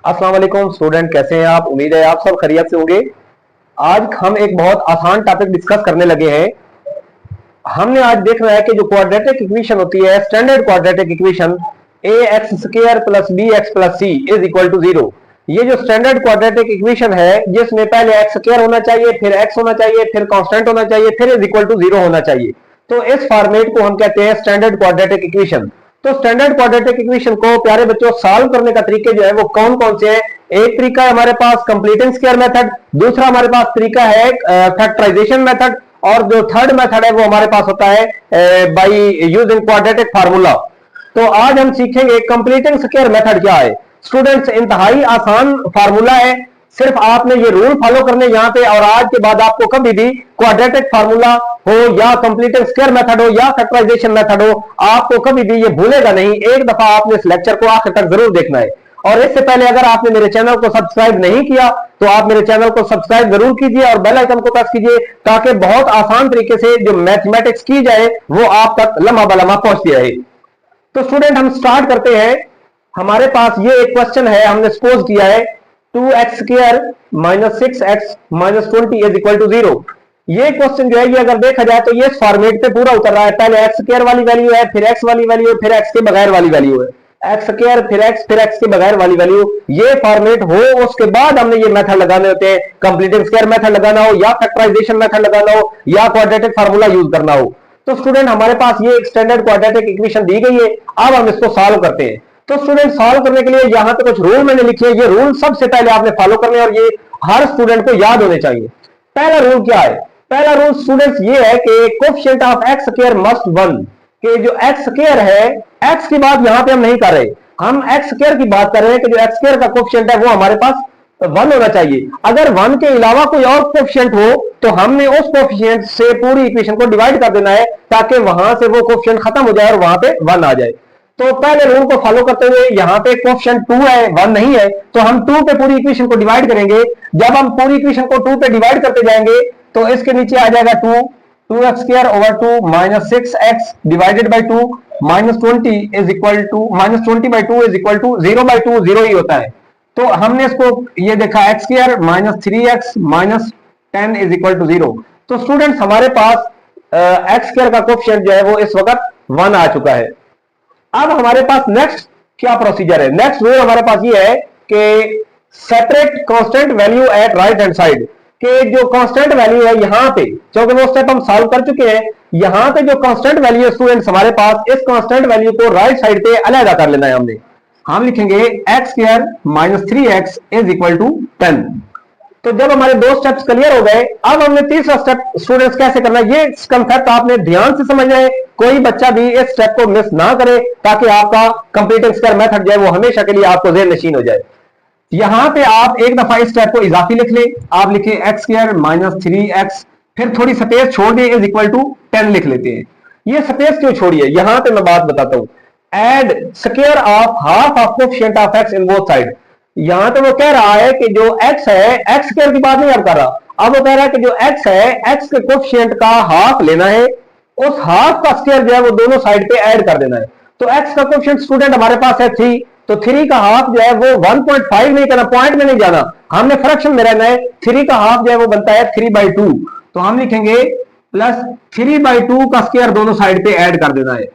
अस्सलाम वालेकुम स्टूडेंट, कैसे हैं आप? उम्मीद है आप सब खैरियत से होंगे। आज हम एक बहुत आसान टॉपिक डिस्कस करने लगे हैं। हमने आज देखना है कि जो क्वाड्रेटिक इक्वेशन होती है, standard quadratic equation a x square plus b x plus c is equal to zero. ये जो स्टैंडर्ड क्वाड्रेटिक इक्वेशन है जिसमें पहले एक्स स्क्वायर होना चाहिए, फिर एक्स होना चाहिए, फिर कांस्टेंट होना चाहिए, फिर इज इक्वल टू जीरो होना चाहिए। तो इस फॉर्मेट को हम कहते हैं स्टैंडर्ड क्वाड्रेटिक इक्वेशन। तो स्टैंडर्ड क्वाड्रेटिक इक्वेशन को प्यारे बच्चों सॉल्व करने का तरीके जो है वो कौन कौन से हैं? एक तरीका है हमारे पास कंप्लीटिंग स्क्वायर मेथड, दूसरा हमारे पास तरीका है फैक्टराइजेशन मेथड, और जो थर्ड मेथड है वो हमारे पास होता है बाय यूजिंग क्वाड्रेटिक फार्मूला। तो आज हम सीखेंगे कंप्लीटिंग स्क्वायर मेथड क्या है। स्टूडेंट्स, इंतहाई आसान फार्मूला है, सिर्फ आपने ये रूल फॉलो करने यहाँ पे, और आज के बाद आपको कभी भी क्वाड्रेटिक फार्मूला हो या कंप्लीटिंग स्क्वायर मेथड हो या फैक्टराइजेशन मेथड हो, आपको कभी भी ये भूलेगा नहीं। एक दफा आपने इस लेक्चर को आखिर तक जरूर देखना है। और इससे पहले अगर आपने मेरे चैनल को सब्सक्राइब नहीं किया तो आप मेरे चैनल को सब्सक्राइब जरूर कीजिए और बेल आइकन को प्रेस कीजिए, ताकि बहुत आसान तरीके से जो मैथमेटिक्स की जाए वो आप तक लम्हा बलम्हा पहुंचती रहे। तो स्टूडेंट, हम स्टार्ट करते हैं। हमारे पास ये एक क्वेश्चन है, हमने सपोज किया है 2x² minus 6x minus 20 is equal to 0। ये क्वेश्चन जो है ये अगर देखा जाए तो ये इस फॉर्मेट पे पूरा उतर रहा है। पहले x² वाली वैल्यू है, फिर x वाली वैल्यू है, फिर x के बगैर वाली वैल्यू है, x² फिर x के बगैर वाली वैल्यू। ये फॉर्मेट हो, उसके बाद हमने ये मेथड लगाने होते हैं। कंप्लीटिंग स्क्वायर मेथड लगाना हो या फैक्टराइजेशन मेथड लगाना हो या क्वाड्रेटिक फार्मूला यूज करना हो। तो स्टूडेंट, हमारे पास ये एक स्टैंडर्ड क्वाड्रेटिक इक्वेशन दी गई है। अब हम इसको सॉल्व करते हैं। तो स्टूडेंट, सॉल्व करने के लिए यहां पे कुछ रूल मैंने लिखे हैं। ये रूल सबसे पहले आपने फॉलो करने और ये हर स्टूडेंट को याद होने चाहिए। पहला रूल क्या है? पहला रूल स्टूडेंट्स ये है कि coefficient of x square must 1। कि जो एक्स स्क्वायर है, एक्स की बात यहां पे हम नहीं कर रहे, हम एक्स स्क्वायर की बात कर रहे हैं कि जो एक्स स्क्वायर का कोएफिशिएंट है वो हमारे पास 1 होना चाहिए। अगर 1 के अलावा कोई और कोएफिशिएंट हो तो हमने उस कोएफिशिएंट से पूरी इक्वेशन को डिवाइड कर देना है, ताकि वहां से वो कोएफिशिएंट खत्म हो जाए और वहां पे 1 आ जाए। तो पहले रूल को फॉलो करते हुए, यहाँ पे कोएफिशिएंट 2 है, 1 नहीं है, तो हम 2 पे पूरी इक्वेशन को डिवाइड करेंगे। जब हम पूरी इक्वेशन को 2 पे डिवाइड करते जाएंगे तो इसके नीचे आ जाएगा 2x² over 2 minus 6x divided by 2 minus 20 is equal to minus 20/2 is equal to 0/2, 0 ही होता है। तो हमने इसको ये देखा x² minus 3x minus 10 is equal to 0। तो स्टूडेंट्स, हमारे पास x² का कोएफिशिएंट जो है वो इस वक्त 1 आ चुका है। अब हमारे पास नेक्स्ट क्या प्रोसीजर है? नेक्स्ट रूल हमारे पास ये है कि separate constant value at right hand side. के जो कांस्टेंट वैल्यू है यहाँ पे, क्योंकि वो स्टेप हम सॉल्व कर चुके हैं, यहाँ पे जो कांस्टेंट वैल्यू है स्टूडेंट्स हमारे पास, इस कांस्टेंट वैल्यू को राइट साइड पे अलग कर लेना है हमने। हम लिखेंगे x² minus 3x is equal to 10। तो जब हमारे दो स्टेप्स क्लियर हो गए, अब हमने तीसरा स्टेप स्टूडेंट्स कैसे करना है, ये कंसेप्ट आपने ध्यान से समझना है। कोई बच्चा भी इस स्टेप को मिस ना करे, ताकि आपका कंप्लीटिंग स्क्वायर मेथड जो है वो हमेशा के लिए आपको ज़हन नशीन हो जाए। यहां पे आप एक दफा इस स्टेप को इजाफी लिख लें। आप लिखें x² माइनस 3x, फिर थोड़ी स्पेस छोड़ दें, इज इक्वल टू 10 लिख लेते हैं। ये स्पेस क्यों छोड़ी है, यहां पे मैं बात बताता हूं। Add square of half of coefficient of x in both side. यहां तो वो कह रहा है कि जो x है, x स्क्वायर की बात नहीं अब कर रहा, अब वो कह रहा है कि जो x है, x के कोएफिशिएंट का हाफ लेना है, उस हाफ का स्क्वायर जो है वो दोनों साइड पे ऐड कर देना है। तो x का कोएफिशिएंट स्टूडेंट हमारे पास है 3, तो 3 का हाफ जो है वो 1.5 नहीं करना, पॉइंट में नहीं जाना, हमने फ्रैक्शन में रहना है। 3 का हाफ जो है वो बनता है 3/2। तो हम लिखेंगे प्लस 3/2 का स्क्वायर दोनों साइड पे ऐड कर देना है।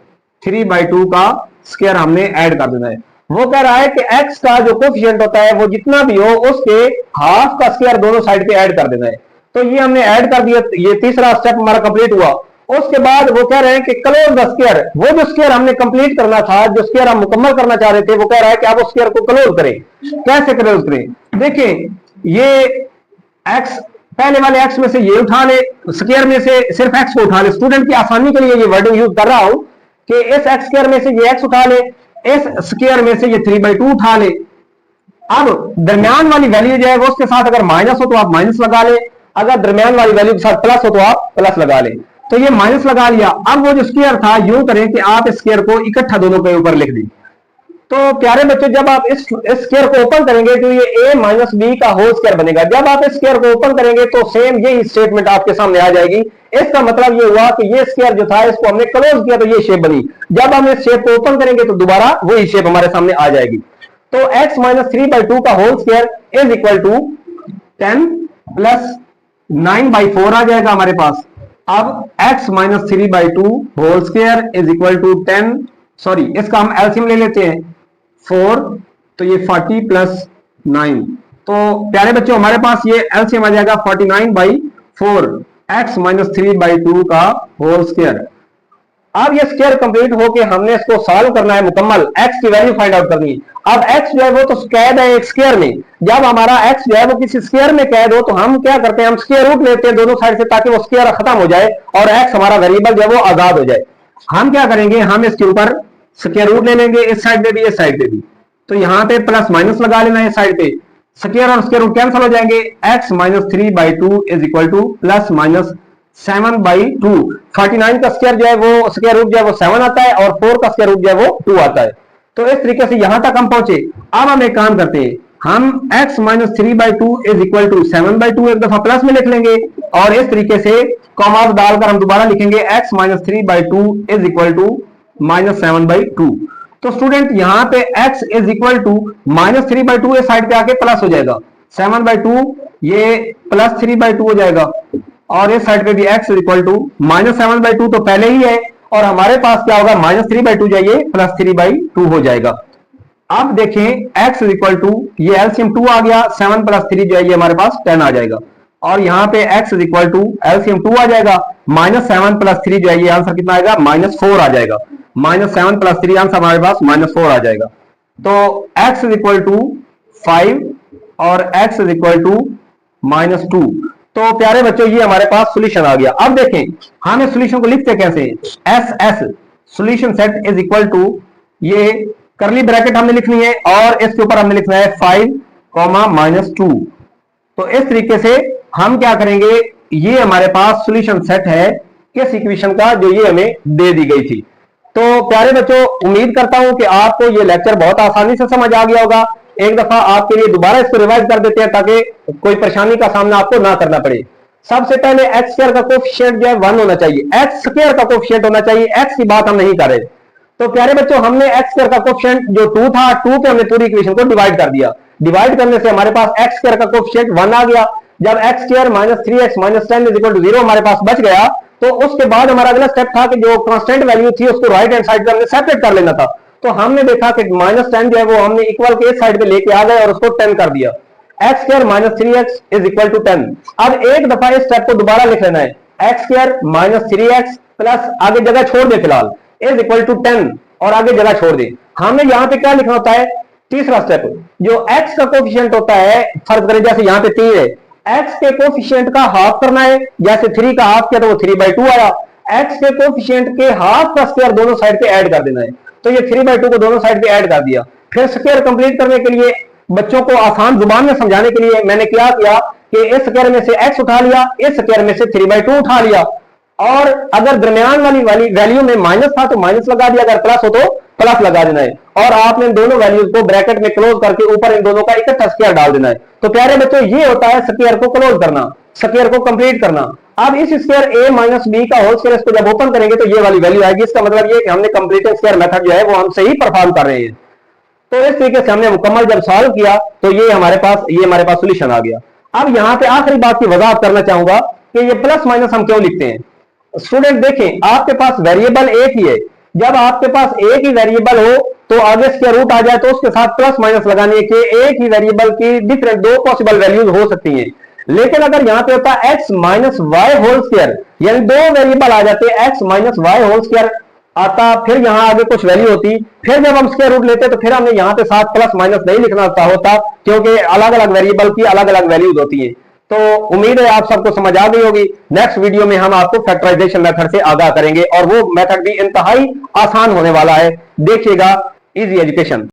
3/2 का स्क्वायर हमने ऐड कर देना है। वो कह रहा है कि x का जो कोएफिशिएंट होता है वो जितना भी हो उसके हाफ का स्क्वायर दोनों साइड पे ऐड कर देना है। तो ये हमने ऐड कर दिया, ये तीसरा स्टेप हमारा कंप्लीट हुआ। उसके बाद वो कह रहे हैं कि क्लोज द स्क्वायर, वो जो स्क्वायर हमने कंप्लीट करना था, जो स्क्वायर हम मुकम्मल करना चाह रहे थे, वो कह रहा है कि आप उस स्क्वायर को क्लोज करें। कैसे क्लोज करें? देखिए, ये x पहले वाले x में से ये उठा ले, स्क्वायर में से सिर्फ x को उठा ले। स्टूडेंट की आसानी के लिए ये वर्डिंग यूज कर रहा हूं कि इस x स्क्वायर में से ये x उठा ले, इस स्क्वायर में से ये 3/2 उठा ले। अब दरमियान वाली वैल्यू जो है वो उसके साथ अगर माइनस हो तो आप माइनस लगा ले, अगर दरमियान वाली वैल्यू के साथ प्लस हो तो आप प्लस लगा ले। तो ये माइनस लगा लिया। अब वो जो स्क्वायर था, यूं करें कि आप इस स्क्वायर को इकट्ठा दोनों के ऊपर लिख दें। तो प्यारे बच्चों, जब आप इस स्क्वायर को ओपन करेंगे तो ये a माइनस बी का होल स्क्वायर बनेगा। जब आप इस स्क्वायर को ओपन करेंगे तो सेम यही स्टेटमेंट आपके सामने आ जाएगी। इसका मतलब ये हुआ कि ये स्क्वायर जो था इसको हमने क्लोज किया तो ये शेप बनी। जब हम इस शेप को ओपन करेंगे तो दोबारा वही शेप हमारे सामने आ जाएगी। तो x माइनस 3/2 का whole square is equal to 10 plus 9/4 आ जाएगा हमारे पास। अब x minus 3/2 whole square is equal to 10, sorry इसका हम एलसीएम ले लेते हैं 4, तो ये 40 प्लस 9, तो प्यारे बच्चों हमारे पास ये एलसीएम आ जाएगा 49/4 x माइनस 3/2 का होल स्क्वायर। अब ये स्क्वायर कंप्लीट होके हमने इसको सॉल्व करना है मुकम्मल, x की वैल्यू फाइंड आउट करनी है। अब x जो है वो तो कैद है एक स्क्वायर में, जब हमारा x जो है वो किसी स्क्वायर में कैद हो तो हम क्या करते हैं, हम स्क्वायर रूट लेते हैं दोनों साइड से ताकि वो स्क्वायर खत्म हो जाए और x हमारा वेरिएबल जो है वो आजाद हो जाए। हम क्या करेंगे, हम इसके ऊपर स्क्वायर रूट ले लेंगे, इस साइड पे भी इस साइड पे भी, तो यहाँ पे प्लस माइनस लगा लेना है इस साइड पे, स्क्वायर और स्क्वायर रूट कैंसिल हो जाएंगे, x minus 3/2 is equal two plus minus 7/2। 49 का स्क्वायर जो है वो स्क्वायर रूट जो है वो 7 आता है और 4 का स्क्वायर रूट जो है वो 2 आता है। तो इस तरीके से यहां तक हम पहुंचे। अब हम एक काम करते हैं, हम x minus 3/2 is equal to 7/2 एक दफा प्लस में लिख लेंगे और इस तरीके से कॉमा डालकर हम दोबारा लिखेंगे x minus 3/2 is equal to minus 7/2। तो स्टूडेंट यहां पे x is equal to minus 3/2 इस साइड पे आके प्लस हो जाएगा, 7/2 ये प्लस 3/2 हो जाएगा और इस साइड पे भी x is equal to minus 7/2 तो पहले ही है और हमारे पास क्या होगा, माइनस 3/2 जाइए प्लस 3/2 हो जाएगा। अब देखें x इज इक्वल टू ये एलसीएम 2 आ गया, 7 प्लस 3 जो है ये हमारे पास 10 आ जाएगा और यहाँ पे x is equal to LCM 2 आ जाएगा, माइनस 7 प्लस 3 जो है ये आंसर कितना आएगा, -4 आ जाएगा। -7 प्लस 3 आंसर हमारे पास -4 आ जाएगा। तो x इज इक्वल टू 5 और x इज इक्वल टू -2। तो प्यारे बच्चों ये हमारे पास सॉल्यूशन आ गया। अब देखें हम इस सॉल्यूशन को लिखते कैसे, S S solution set is equal to, ये करली ब्रैकेट हमने लिखनी है और इसके ऊपर हमने लिखना है 5, -2। तो इस तरीके से हम क्या करेंगे, ये हमारे पास सॉल्यूशन सेट है इस इक्वेशन का जो ये हमें दे दी गई थी। तो प्यारे बच्चों उम्मीद करता हूं कि आपको ये लेक्चर बहुत आसानी से समझ आ गया होगा। एक दफा आपके लिए दोबारा इसको रिवाइज कर देते हैं ताकि कोई परेशानी का सामना आपको ना करना पड़े। सबसे पहले एक्स स्क्वायर का कोफिशिएंट जो है 1 होना चाहिए, एक्स स्क्वायर का कोफिशिएंट होना चाहिए, एक्स की बात हम नहीं कर रहे। तो प्यारे बच्चों हमने एक्स स्क्वायर का कोफिशिएंट जो 2 था, 2 पे हमने पूरी इक्वेशन को डिवाइड कर दिया, डिवाइड करने से हमारे पास एक्स स्क्वायर का कोफिशिएंट 1 आ गया। जब x square minus 3x minus 10 is equal to 0 हमारे पास बच गया, तो उसके बाद हमारा अगला स्टेप था कि जो कांस्टेंट वैल्यू थी उसको राइट हैंड साइड पे हमने सेपरेट कर लेना था। तो हमने देखा कि -10 जो है वो हमने इक्वल के इस साइड पे लेके आ गए और उसको 10 कर दिया, x square minus 3x is equal to 10। अब एक दफा इस स्टेप को दोबारा लिख लेना है, x square minus 3x plus आगे जगह छोड़ दे फिलहाल इज इक्वल टू 10 और आगे जगह छोड़ दे। हमने यहां पे क्या लिखना होता है, तीसरा स्टेप जो x का कोफिशिएंट होता है, फर्ज करें जैसे यहां पे 3 है, x के कोफिशिएंट का हाफ करना है, जैसे 3 का हाफ किया तो वो 3/2 आया, x के कोफिशिएंट के हाफ का स्क्वायर दोनों साइड पे ऐड कर देना है, तो ये 3/2 को दोनों साइड पे ऐड कर दिया। फिर स्क्वायर कंप्लीट करने के लिए बच्चों को आसान जुबान में समझाने के लिए मैंने क्या किया कि इस स्क्वायर में से x उठा लिया, इस स्क्वायर में से 3/2 उठा लिया और अगर दरमियान वाली वैल्यू में माइनस था तो माइनस लगा दिया, अगर प्लस हो तो प्लस लगा देना है और आपने इन दोनों वैल्यूज को ब्रैकेट में क्लोज करके ऊपर इन दोनों का इकट्ठा स्क्वायर डाल देना है। तो प्यारे बच्चों ये होता है स्क्वायर को क्लोज करना, स्क्वायर को कंप्लीट करना। अब इस स्क्वायर a माइनस बी का होल स्क्वायर इसको जब ओपन करेंगे तो ये वाली वैल्यू आएगी, इसका मतलब ये कि हमने कंप्लीटेड स्क्वायर मेथड जो है वो हम सही परफॉर्म कर रहे हैं। तो इस तरीके से हमने मुकम्मल जब सॉल्व किया तो ये हमारे पास सॉल्यूशन आ गया। अब यहां पे आखिरी बात की वजाहत करना चाहूंगा कि ये प्लस माइनस हम क्यों लिखते हैं। स्टूडेंट देखें आपके पास वेरिएबल एक ही है, जब आपके पास एक ही वेरिएबल हो तो आगे स्क्वायर रूट आ जाए तो उसके साथ प्लस माइनस लगाने के एक ही वेरिएबल की डिफरेंट 2 पॉसिबल वैल्यूज हो सकती हैं। लेकिन अगर यहां पे होता है x minus Y whole square, यानी 2 वेरिएबल आ जाते हैं, x minus Y whole square आता, फिर यहां आगे कुछ वैल्यू होती, फिर जब हम स्क्वायर रूट लेते तो फिर हमने यहां पे साथ प्लस माइनस नहीं लिखना होता क्योंकि अलग अलग वेरिएबल की अलग अलग वैल्यूज होती है। तो उम्मीद है आप सबको समझ आ गई होगी। नेक्स्ट वीडियो में हम आपको फैक्टराइजेशन मेथड से आगाह करेंगे और वो मेथड भी इंतहाई आसान होने वाला है। देखिएगा इजी एजुकेशन।